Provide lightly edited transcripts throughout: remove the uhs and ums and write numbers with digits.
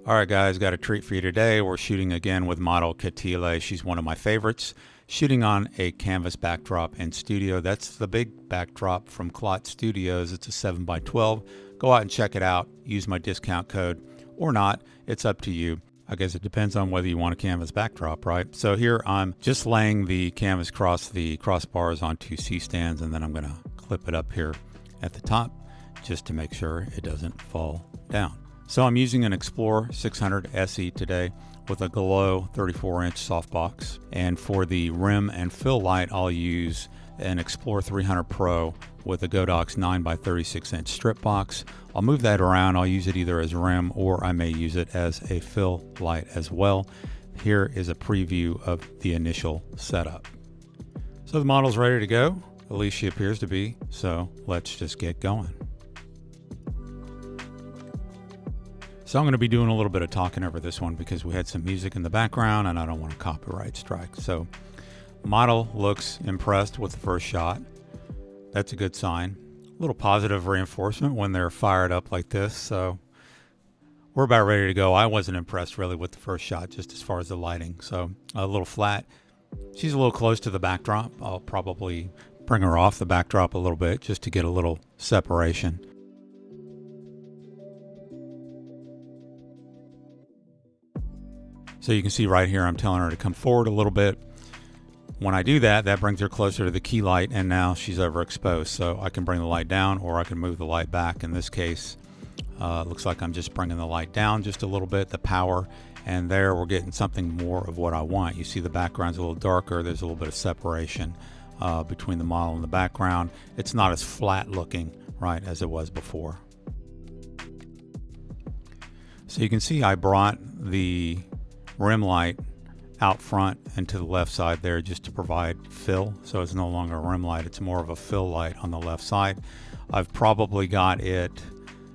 Alright guys, got a treat for you today. We're shooting again with model Katile. She's one of my favorites. Shooting on a canvas backdrop in studio. That's the big backdrop from Clot Studios. It's a 7x12. Go out and check it out. Use my discount code or not. It's up to you. I guess it depends on whether you want a canvas backdrop, right? So here I'm just laying the canvas across the crossbars onto C-stands, and then I'm going to clip it up here at the top just to make sure it doesn't fall down. So I'm using an Xplor 600 SE today with a Glow 34-inch softbox. And for the rim and fill light, I'll use an Xplor 300 Pro with a Godox 9x36-inch strip box. I'll move that around. I'll use it either as rim or I may use it as a fill light as well. Here is a preview of the initial setup. So the model's ready to go. At least she appears to be. So let's just get going. So I'm going to be doing a little bit of talking over this one because we had some music in the background and I don't want a copyright strike. So model looks impressed with the first shot. That's a good sign. A little positive reinforcement when they're fired up like this. So we're about ready to go. I wasn't impressed really with the first shot just as far as the lighting. So a little flat. She's a little close to the backdrop. I'll probably bring her off the backdrop a little bit just to get a little separation. So you can see right here, I'm telling her to come forward a little bit. When I do that, that brings her closer to the key light, and now she's overexposed. So I can bring the light down or I can move the light back. In this case, it looks like I'm just bringing the light down just a little bit, the power, and there we're getting something more of what I want. You see the background's a little darker. There's a little bit of separation between the model and the background. It's not as flat looking, right, as it was before. So you can see I brought the rim light out front and to the left side there just to provide fill. So it's no longer a rim light, it's more of a fill light on the left side. I've probably got it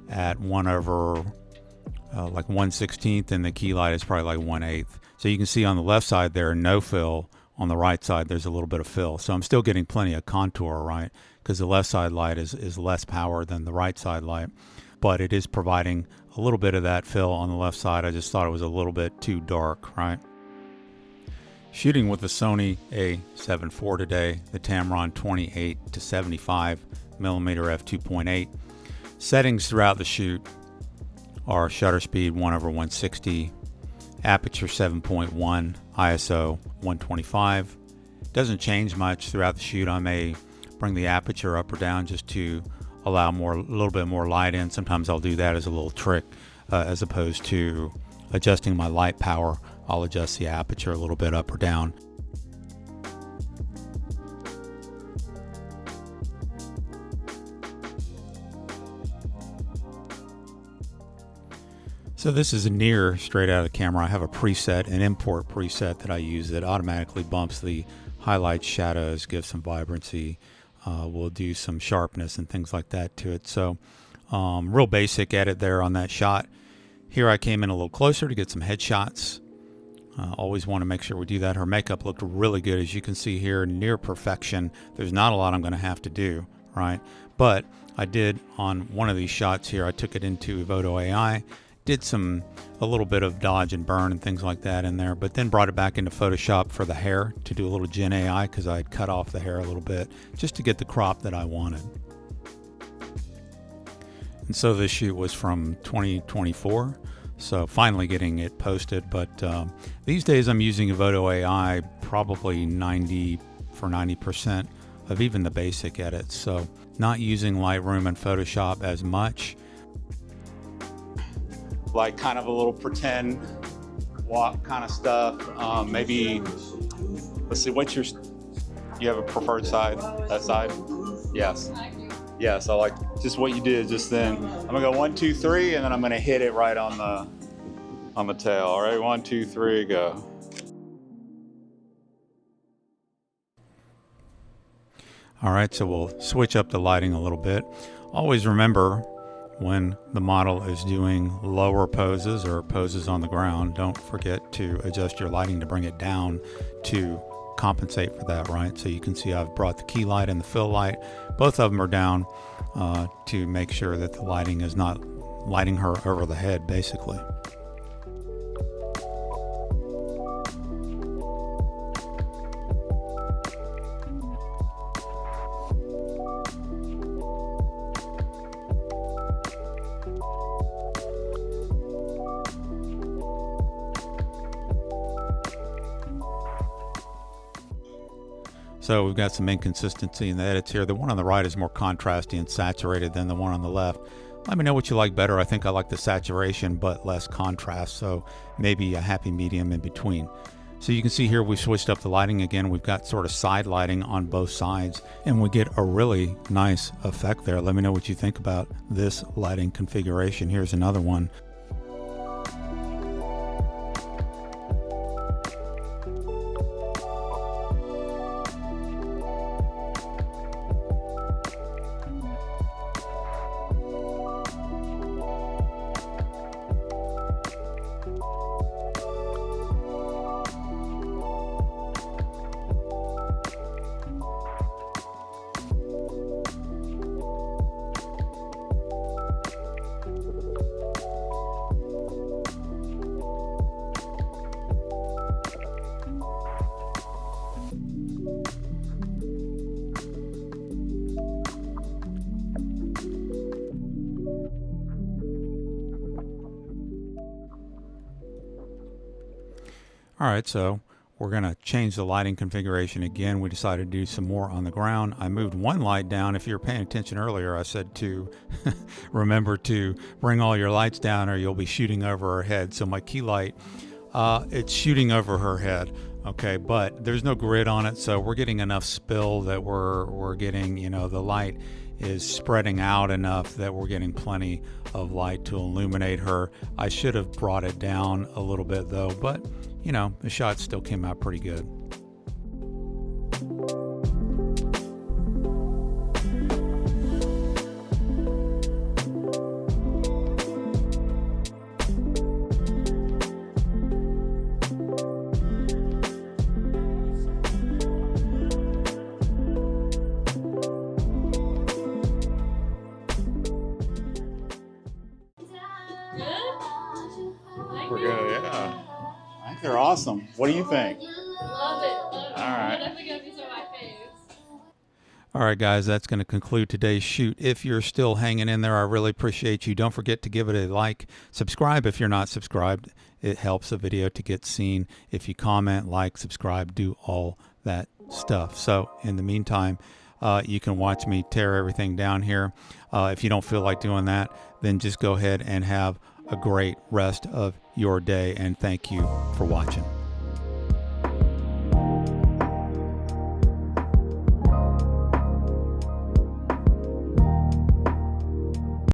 at 1/16, and the key light is probably like 1/8. So you can see on the left side there, no fill. On the right side, there's a little bit of fill. So I'm still getting plenty of contour, right? Because the left side light is less power than the right side light, but it is providing a little bit of that fill on the left side. I just thought it was a little bit too dark, right? Shooting with the Sony A7IV today, the Tamron 28-75mm f2.8. Settings throughout the shoot are shutter speed 1/160, aperture 7.1, ISO 125. Doesn't change much throughout the shoot. I may bring the aperture up or down just to allow a little bit more light in. Sometimes I'll do that as a little trick, as opposed to adjusting my light power. I'll adjust the aperture a little bit up or down. So this is a near straight out of the camera. I have a preset, an import preset that I use that automatically bumps the highlights, shadows, gives some vibrancy. We'll do some sharpness and things like that to it. So real basic edit there on that shot. Here I came in a little closer to get some headshots. Always want to make sure we do that. Her makeup looked really good, as you can see here, near perfection. There's not a lot I'm going to have to do, right? But I did on one of these shots here, I took it into Photo AI, did a little bit of dodge and burn and things like that in there, but then brought it back into Photoshop for the hair to do a little Gen AI because I had cut off the hair a little bit just to get the crop that I wanted. And so this shoot was from 2024, so finally getting it posted. But these days I'm using Photo AI probably 90% of even the basic edits, so not using Lightroom and Photoshop as much. Like kind of a little pretend walk kind of stuff. Maybe, let's see, you have a preferred side? That side? Yes. Yes, I like just what you did just then. I'm gonna go 1, 2, 3, and then I'm gonna hit it right on the tail. All right, 1, 2, 3, go. All right, so we'll switch up the lighting a little bit. Always remember, when the model is doing lower poses or poses on the ground, don't forget to adjust your lighting to bring it down to compensate for that, right? So you can see I've brought the key light and the fill light. Both of them are down to make sure that the lighting is not lighting her over the head, basically. So we've got some inconsistency in the edits here. The one on the right is more contrasty and saturated than the one on the left. Let me know what you like better. I think I like the saturation but less contrast, so maybe a happy medium in between. So you can see here we switched up the lighting again. We've got sort of side lighting on both sides, and we get a really nice effect there. Let me know what you think about this lighting configuration. Here's another one. All right, so we're going to change the lighting configuration again. We decided to do some more on the ground. I moved one light down. If you were paying attention earlier, I said to remember to bring all your lights down or you'll be shooting over her head. So my key light, it's shooting over her head. Okay, but there's no grid on it, so we're getting enough spill that we're getting, you know, the light is spreading out enough that we're getting plenty of light to illuminate her. I should have brought it down a little bit though, but you know, the shot still came out pretty good. We're good, yeah. I think they're awesome. What do you think? Love it. All right. Definitely gonna be some of my faves. All right, guys, that's going to conclude today's shoot. If you're still hanging in there, I really appreciate you. Don't forget to give it a like. Subscribe if you're not subscribed. It helps the video to get seen. If you comment, like, subscribe, do all that stuff. So in the meantime, you can watch me tear everything down here. If you don't feel like doing that, then just go ahead and have a great rest of your day, and thank you for watching.